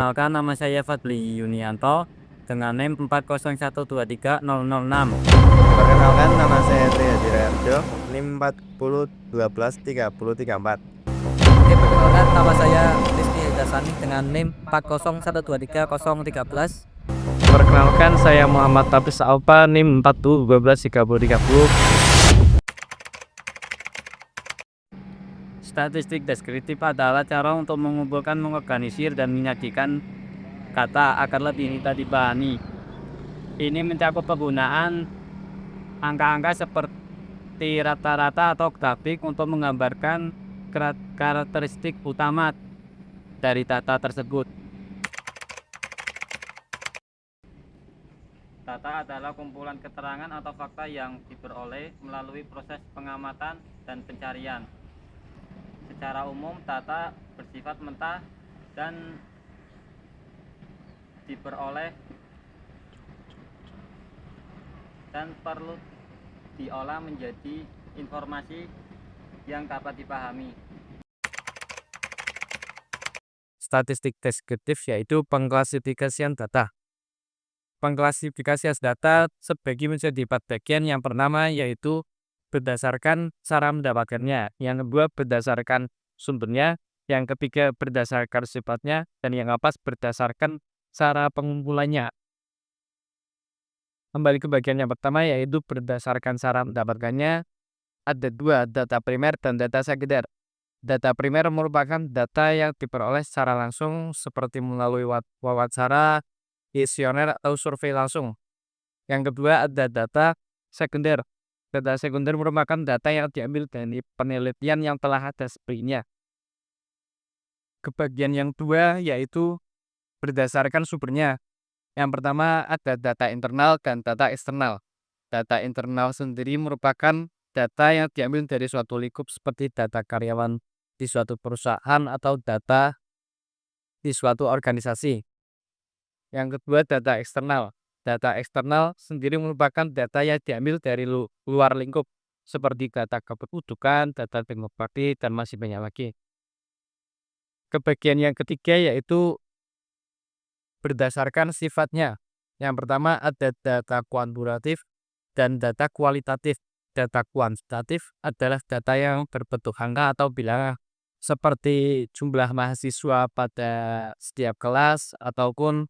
Perkenalkan, nama saya Fadli Yunianto dengan NIM 401230006. Perkenalkan, nama saya Tria Dirarjo, NIM 40121334. Perkenalkan, nama saya Rizky Hidasani dengan NIM 401230013. Perkenalkan, saya Muhammad Tafis Alpa, NIM 40121330. Statistik deskriptif adalah cara untuk mengumpulkan, mengorganisir, dan menyajikan kata agar lebih mudah dipahami. Ini mencakup penggunaan angka-angka seperti rata-rata atau grafik untuk menggambarkan karakteristik utama dari data tersebut. Data adalah kumpulan keterangan atau fakta yang diperoleh melalui proses pengamatan dan pencarian. Secara umum, data bersifat mentah dan diperoleh dan perlu diolah menjadi informasi yang dapat dipahami. Statistik deskriptif yaitu pengklasifikasian data. Pengklasifikasian data terbagi menjadi 4 bagian. Yang pertama yaitu berdasarkan cara mendapatkannya, yang kedua berdasarkan sumbernya, yang ketiga berdasarkan sifatnya, dan yang keempat berdasarkan cara pengumpulannya. Kembali ke bagian yang pertama yaitu berdasarkan cara mendapatkannya. Ada dua, data primer dan data sekunder. Data primer merupakan data yang diperoleh secara langsung seperti melalui wawancara, kuesioner, atau survei langsung. Yang kedua ada data sekunder. Data sekunder merupakan data yang diambil dari penelitian yang telah ada sebelumnya. Kebagian yang kedua yaitu berdasarkan sumbernya. Yang pertama ada data internal dan data eksternal. Data internal sendiri merupakan data yang diambil dari suatu lingkup seperti data karyawan di suatu perusahaan atau data di suatu organisasi. Yang kedua data eksternal. Data eksternal sendiri merupakan data yang diambil dari luar lingkup seperti data kependudukan, data demografi, dan masih banyak lagi. Kebagian yang ketiga yaitu berdasarkan sifatnya. Yang pertama ada data kuantitatif dan data kualitatif. Data kuantitatif adalah data yang berbentuk angka atau bilangan seperti jumlah mahasiswa pada setiap kelas ataupun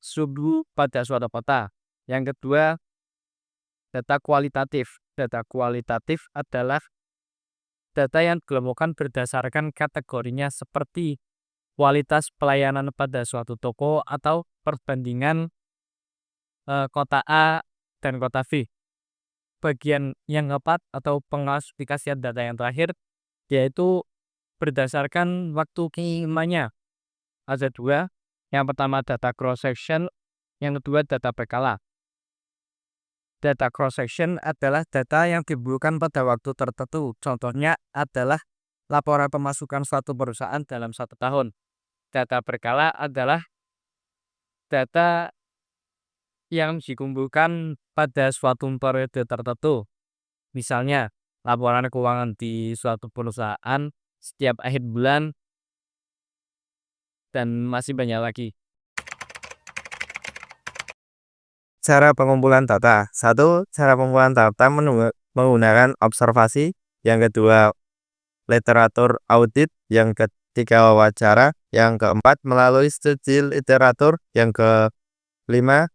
suhu pada suatu kota. Yang kedua, data kualitatif. Data kualitatif adalah data yang dikelompokkan berdasarkan kategorinya seperti kualitas pelayanan pada suatu toko atau perbandingan kota A dan kota B. Bagian yang keempat atau pengklasifikasian data yang terakhir yaitu berdasarkan waktu pengirimannya. Ada dua. Yang pertama data cross section, yang kedua data berkala. Data cross section adalah data yang dibutuhkan pada waktu tertentu. Contohnya adalah laporan pemasukan suatu perusahaan dalam 1 tahun. Data berkala adalah data yang dikumpulkan pada suatu periode tertentu. Misalnya, laporan keuangan di suatu perusahaan setiap akhir bulan, dan masih banyak lagi. Cara pengumpulan data. 1. Cara pengumpulan data menggunakan observasi. Yang kedua, literatur audit. Yang ketiga, wawancara. Yang keempat, melalui studi literatur. Yang kelima,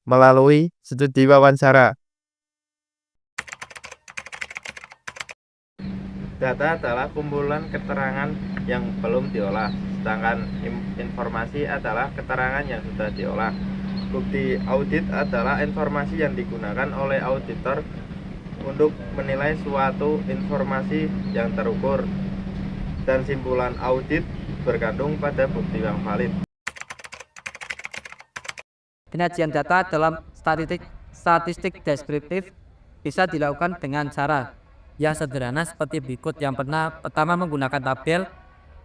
melalui studi wawancara. Data adalah kumpulan keterangan yang belum diolah, sedangkan informasi adalah keterangan yang sudah diolah. Bukti audit adalah informasi yang digunakan oleh auditor untuk menilai suatu informasi yang terukur, dan simpulan audit bergantung pada bukti yang valid. Penyajian data dalam statistik deskriptif bisa dilakukan dengan cara yang sederhana seperti berikut. Yang pertama menggunakan tabel,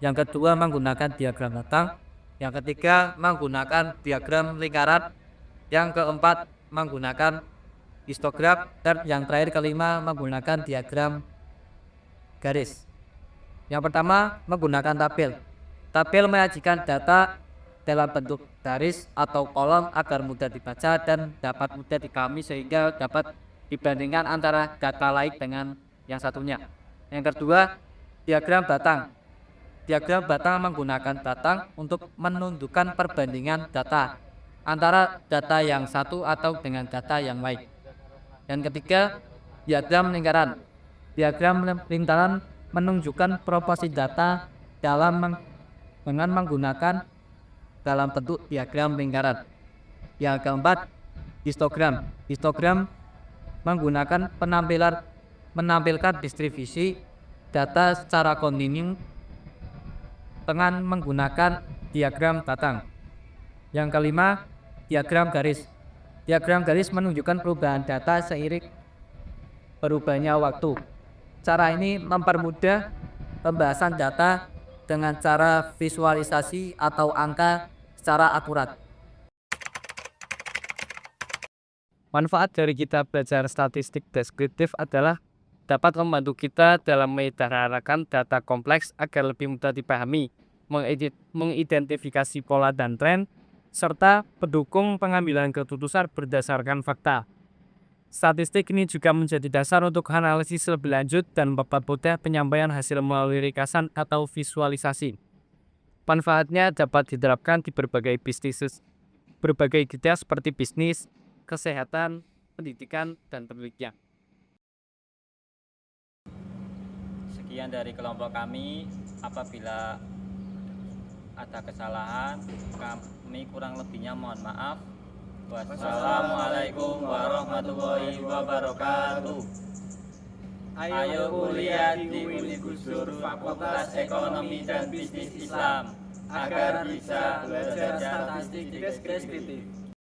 yang kedua menggunakan diagram batang, yang ketiga menggunakan diagram lingkaran, yang keempat menggunakan histogram, dan yang terakhir kelima menggunakan diagram garis. Yang pertama menggunakan tabel. Tabel menyajikan data dalam bentuk baris atau kolom agar mudah dibaca dan dapat mudah dipahami sehingga dapat dibandingkan antara data lain dengan yang satunya. Yang kedua, diagram batang. Diagram batang menggunakan batang untuk menunjukkan perbandingan data antara data yang satu atau dengan data yang lain. Dan ketiga, diagram lingkaran. Diagram lingkaran menunjukkan proporsi data dengan menggunakan dalam bentuk diagram lingkaran. Yang keempat, histogram. Histogram menggunakan menampilkan distribusi data secara kontinu dengan menggunakan diagram batang. Yang kelima, diagram garis. Diagram garis menunjukkan perubahan data seiring berubahnya waktu. Cara ini mempermudah pembahasan data dengan cara visualisasi atau angka secara akurat. Manfaat dari kita belajar statistik deskriptif adalah dapat membantu kita dalam menyederhanakan data kompleks agar lebih mudah dipahami, mengidentifikasi pola dan tren, serta mendukung pengambilan keputusan berdasarkan fakta. Statistik ini juga menjadi dasar untuk analisis lebih lanjut dan mempermudah penyampaian hasil melalui ringkasan atau visualisasi. Manfaatnya dapat diterapkan di berbagai bidang seperti bisnis, kesehatan, pendidikan, dan penelitian. Sekian dari kelompok kami. Apabila ada kesalahan, kami kurang lebihnya mohon maaf. Wassalamualaikum warahmatullahi wabarakatuh. Ayo kuliah di Unigusur Fakultas Ekonomi dan Bisnis Islam agar bisa belajar statistik deskriptif.